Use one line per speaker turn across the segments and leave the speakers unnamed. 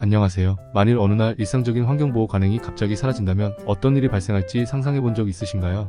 안녕하세요. 만일 어느 날 일상적인 환경보호 관행이 갑자기 사라진다면 어떤 일이 발생할지 상상해 본 적 있으신가요?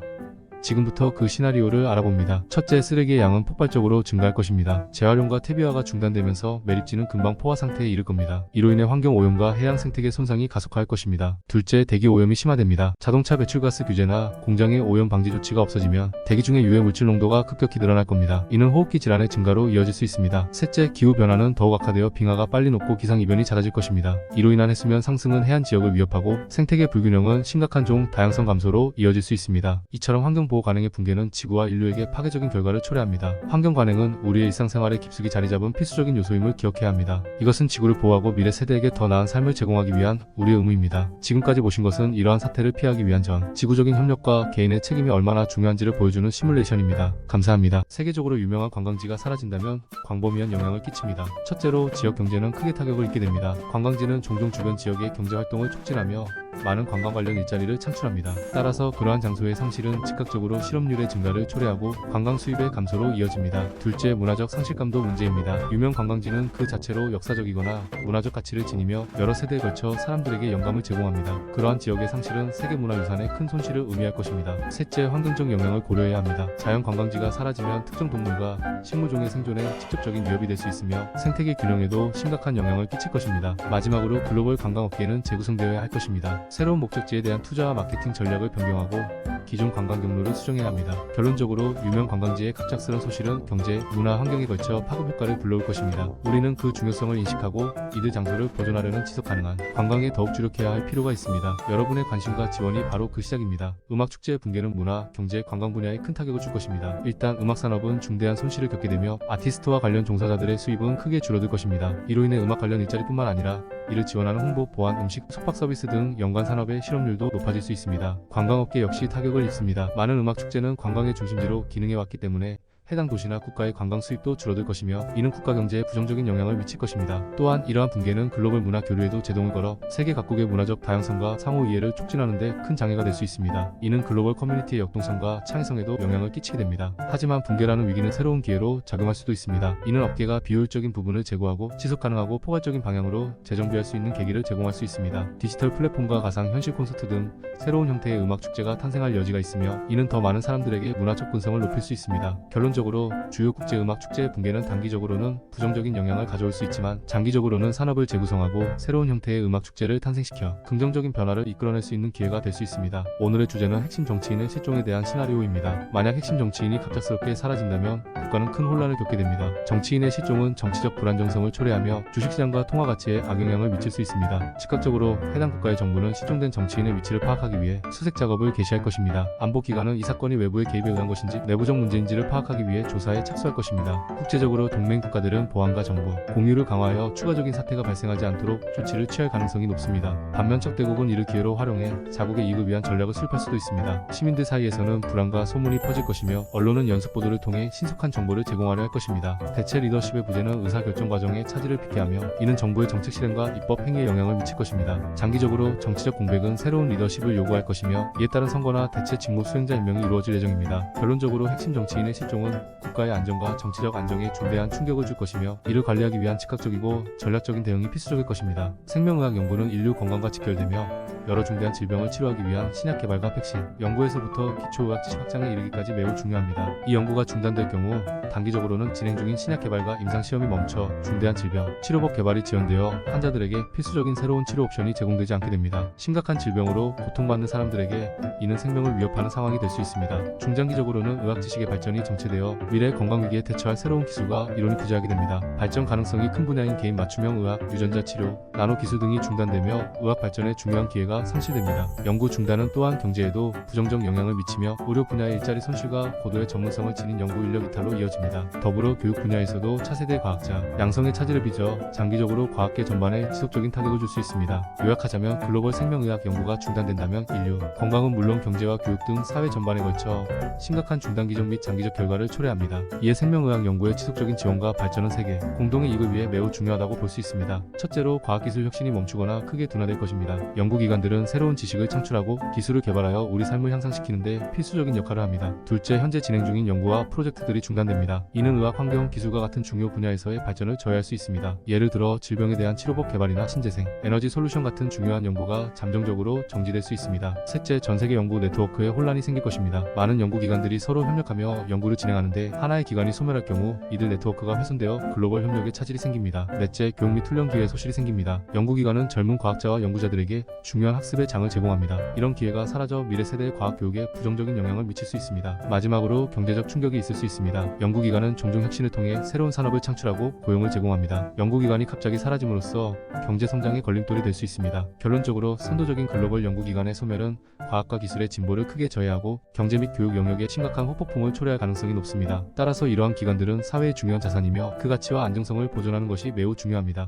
지금부터 그 시나리오를 알아봅니다. 첫째, 쓰레기의 양은 폭발적으로 증가할 것입니다. 재활용과 퇴비화가 중단되면서 매립지는 금방 포화 상태에 이를 겁니다. 이로 인해 환경 오염과 해양 생태계 손상이 가속화할 것입니다. 둘째, 대기 오염이 심화됩니다. 자동차 배출가스 규제나 공장의 오염 방지 조치가 없어지면 대기 중의 유해 물질 농도가 급격히 늘어날 겁니다. 이는 호흡기 질환의 증가로 이어질 수 있습니다. 셋째, 기후 변화는 더욱 악화되어 빙하가 빨리 녹고 기상이변이 잦아질 것입니다. 이로 인한 해수면 상승은 해안 지역을 위협하고 생태계 불균형은 심각한 종 다양성 감소로 이어질 수 있습니다. 이처럼 환경보호 관행의 붕괴는 지구와 인류에게 파괴적인 결과를 초래합니다. 환경 관행은 우리의 일상생활에 깊숙이 자리잡은 필수적인 요소임을 기억해야 합니다. 이것은 지구를 보호하고 미래 세대에게 더 나은 삶을 제공하기 위한 우리의 의무입니다. 지금까지 보신 것은 이러한 사태를 피하기 위한 지구적인 협력과 개인의 책임이 얼마나 중요한지를 보여주는 시뮬레이션입니다. 감사합니다. 세계적으로 유명한 관광지가 사라진다면 광범위한 영향을 끼칩니다. 첫째로 지역 경제는 크게 타격을 입게 됩니다. 관광지는 종종 주변 지역의 경제 활동을 촉진하며 많은 관광 관련 일자리를 창출합니다. 따라서 그러한 장소의 상실은 즉각적으로 실업률의 증가를 초래하고 관광 수입의 감소로 이어집니다. 둘째, 문화적 상실감도 문제입니다. 유명 관광지는 그 자체로 역사적이거나 문화적 가치를 지니며 여러 세대에 걸쳐 사람들에게 영감을 제공합니다. 그러한 지역의 상실은 세계문화유산에 큰 손실을 의미할 것입니다. 셋째, 환경적 영향을 고려해야 합니다. 자연 관광지가 사라지면 특정 동물과 식물종의 생존에 직접적인 위협이 될 수 있으며 생태계 균형에도 심각한 영향을 끼칠 것입니다. 마지막으로 글로벌 관광업계는 재구성되어야 할 것입니다. 새로운 목적지에 대한 투자와 마케팅 전략을 변경하고 기존 관광 경로를 수정해야 합니다. 결론적으로 유명 관광지의 갑작스런 소실은 경제, 문화, 환경에 걸쳐 파급 효과를 불러올 것입니다. 우리는 그 중요성을 인식하고 이들 장소를 보존하려는 지속 가능한 관광에 더욱 주력해야 할 필요가 있습니다. 여러분의 관심과 지원이 바로 그 시작입니다. 음악 축제의 붕괴는 문화, 경제, 관광 분야에 큰 타격을 줄 것입니다. 일단 음악 산업은 중대한 손실을 겪게 되며 아티스트와 관련 종사자들의 수입은 크게 줄어들 것입니다. 이로 인해 음악 관련 일자리뿐만 아니라 이를 지원하는 홍보, 보안, 음식, 숙박 서비스 등 연관 산업의 실업률도 높아질 수 있습니다. 관광업계 역시 타격을 입습니다. 많은 음악 축제는 관광의 중심지로 기능해왔기 때문에 해당 도시나 국가의 관광 수입도 줄어들 것이며 이는 국가 경제에 부정적인 영향을 미칠 것입니다. 또한 이러한 붕괴는 글로벌 문화 교류에도 제동을 걸어 세계 각국의 문화적 다양성과 상호 이해를 촉진하는 데 큰 장애가 될 수 있습니다. 이는 글로벌 커뮤니티의 역동성과 창의성에도 영향을 끼치게 됩니다. 하지만 붕괴라는 위기는 새로운 기회로 작용할 수도 있습니다. 이는 업계가 비효율적인 부분을 제고하고 지속 가능하고 포괄적인 방향으로 재정비할 수 있는 계기를 제공할 수 있습니다. 디지털 플랫폼과 가상 현실 콘서트 등 새로운 형태의 음악 축제가 탄생할 여지가 있으며 이는 더 많은 사람들에게 문화적 근성을 높일 수 있습니다. 결론적으로 주요 국제 음악 축제의 붕괴는 단기적으로는 부정적인 영향을 가져올 수 있지만 장기적으로는 산업을 재구성하고 새로운 형태의 음악 축제를 탄생시켜 긍정적인 변화를 이끌어낼 수 있는 기회가 될 수 있습니다. 오늘의 주제는 핵심 정치인의 실종에 대한 시나리오입니다. 만약 핵심 정치인이 갑작스럽게 사라진다면 국가는 큰 혼란을 겪게 됩니다. 정치인의 실종은 정치적 불안정성을 초래하며 주식시장과 통화 가치에 악영향을 미칠 수 있습니다. 즉각적으로 해당 국가의 정부는 실종된 정치인의 위치를 파악하기 위해 수색 작업을 개시할 것입니다. 안보기관은 이 사건이 외부의 개입에 의한 것인지 내부적 문제인지를 파악하기 위해 조사에 착수할 것입니다. 국제적으로 동맹 국가들은 보안과 정보, 공유를 강화하여 추가적인 사태가 발생하지 않도록 조치를 취할 가능성이 높습니다. 반면 적대국은 이를 기회로 활용해 자국의 이익을 위한 전략을 수립할 수도 있습니다. 시민들 사이에서는 불안과 소문이 퍼질 것이며 언론은 연속 보도를 통해 신속한 정보를 제공하려 할 것입니다. 대체 리더십의 부재는 의사결정 과정에 차질을 빚게 하며 이는 정부의 정책 실행과 입법 행위에 영향을 미칠 것입니다. 장기적으로 정치적 공백은 새로운 리더십을 요구할 것이며 이에 따른 선거나 대체 직무 수행자 임명이 이루어질 예정입니다. 결론적으로 핵심 정치인의 실종은 국가의 안정과 정치적 안정에 중대한 충격을 줄 것이며 이를 관리하기 위한 즉각적이고 전략적인 대응이 필수적일 것입니다. 생명의학 연구는 인류 건강과 직결되며 여러 중대한 질병을 치료하기 위한 신약 개발과 백신, 연구에서부터 기초의학 지식 확장에 이르기까지 매우 중요합니다. 이 연구가 중단될 경우 단기적으로는 진행 중인 신약 개발과 임상시험이 멈춰 중대한 질병, 치료법 개발이 지연되어 환자들에게 필수적인 새로운 치료 옵션이 제공되지 않게 됩니다. 심각한 질병으로 고통받는 사람들에게 이는 생명을 위협하는 상황이 될 수 있습니다. 중장기적으로는 의학 지식의 발전이 정체되어 미래 건강 위기에 대처할 새로운 기술과 이론이 부재하게 됩니다. 발전 가능성이 큰 분야인 개인 맞춤형 의학, 유전자 치료, 나노 기술 등이 중단되며 의학 발전에 중요한 기회가 상실됩니다. 연구 중단은 또한 경제에도 부정적 영향을 미치며 의료 분야의 일자리 손실과 고도의 전문성을 지닌 연구 인력 이탈로 이어집니다. 더불어 교육 분야에서도 차세대 과학자, 양성의 차질을 빚어 장기적으로 과학계 전반에 지속적인 타격을 줄 수 있습니다. 요약하자면 글로벌 생명의학 연구가 중단된다면 인류, 건강은 물론 경제와 교육 등 사회 전반에 걸쳐 심각한 중단기적 및 장기적 결과를 초래합니다. 이에 생명의학 연구의 지속적인 지원과 발전은 세계 공동의 이익을 위해 매우 중요하다고 볼 수 있습니다. 첫째로 과학기술 혁신이 멈추거나 크게 둔화될 것입니다. 연구기관들은 새로운 지식을 창출하고 기술을 개발하여 우리 삶을 향상시키는데 필수적인 역할을 합니다. 둘째, 현재 진행 중인 연구와 프로젝트들이 중단됩니다. 이는 의학, 환경, 기술과 같은 중요 분야에서의 발전을 저해할 수 있습니다. 예를 들어 질병에 대한 치료법 개발이나 신재생, 에너지 솔루션 같은 중요한 연구가 잠정적으로 정지될 수 있습니다. 셋째, 전세계 연구 네트워크에 혼란이 생길 것입니다. 많은 연구기관들이 서로 협력하며 연구를 진행하는데 하나의 기관이 소멸할 경우 이들 네트워크가 훼손되어 글로벌 협력에 차질이 생깁니다. 넷째, 교육 및 훈련 기회의 소실이 생깁니다. 연구기관은 젊은 과학자와 연구자들에게 중요한 학습의 장을 제공합니다. 이런 기회가 사라져 미래 세대의 과학 교육에 부정적인 영향을 미칠 수 있습니다. 마지막으로 경제적 충격이 있을 수 있습니다. 연구기관은 종종 혁신을 통해 새로운 산업을 창출하고 고용을 제공합니다. 연구기관이 갑자기 사라짐으로써 경제 성장의 걸림돌이 될 수 있습니다. 결론적으로 선도적인 글로벌 연구기관의 소멸은 과학과 기술의 진보를 크게 저해하고 경제 및 교육 영역에 심각한 후폭풍을 초래할 가능성이 높습니다. 따라서 이러한 기관들은 사회의 중요한 자산이며 그 가치와 안정성을 보존하는 것이 매우 중요합니다.